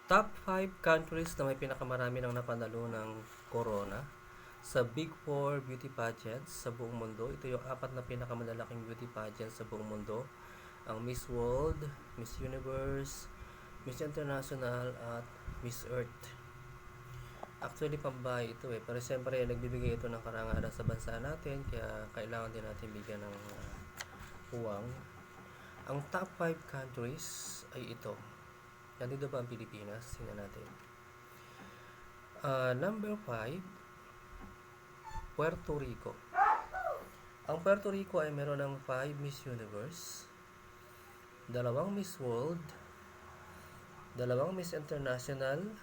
Top 5 countries na may pinakamarami ng napanalo ng corona sa Big 4 beauty pageants sa buong mundo. Ito yung apat na pinakamalalaking beauty pageants sa buong mundo. Ang Miss World, Miss Universe, Miss International at Miss Earth. Actually, pambahay ito pero siyempre nagbibigay ito ng karangalan sa bansa natin, kaya kailangan din natin bigyan ng puwang. Ang top 5 countries ay ito. Nandito ba ang Pilipinas? Tingnan natin. Number 5, Puerto Rico. Ang Puerto Rico ay meron ng 5 Miss Universe, 2 Miss World, 2 Miss International,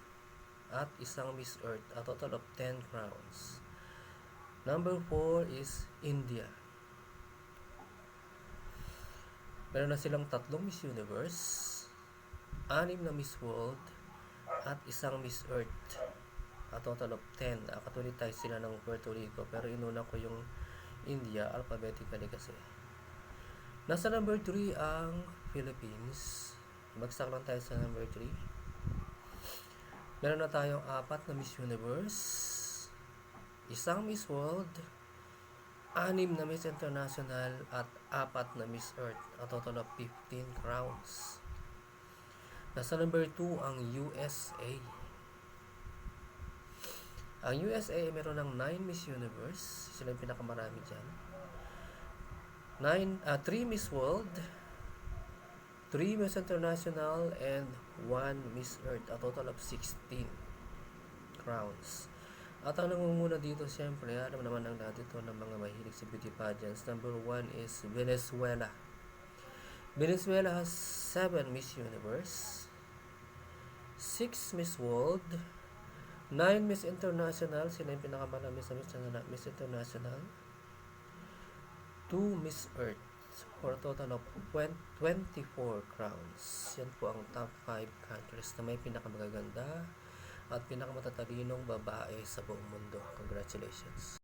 at 1 Miss Earth, a total of 10 crowns. Number 4 is India. Meron na silang 3 Miss Universe, 6 na Miss World, at 1 Miss Earth, a total of 10. Katuloy sila ng Puerto Rico, pero inuna ko yung India alphabetically kasi. Nasa number 3 ang Philippines. Bagsak lang tayo sa number 3. Meron na tayong 4 na Miss Universe, 1 Miss World, 6 na Miss International, at 4 na Miss Earth, a total of 15 crowns. Nasa number 2 ang USA. Ang USA ay meron ng 9 Miss Universe. Sila yung pinakamarami dyan. 3 Miss World, 3 Miss International, and 1 Miss Earth, a total of 16 crowns. At ang nangunguna dito, siyempre, alam naman ang lahat ito ng mga mahilig sa beauty pageants. Number 1 is Venezuela. Venezuela has 7 Miss Universe, 6 Miss World, 9 Miss International, sila yung pinakamarami sa Miss International, 2 Miss Earth, for a total of 24 crowns. Yan po ang top 5 countries na may pinakamagaganda at pinakamatatalino babae sa buong mundo. Congratulations!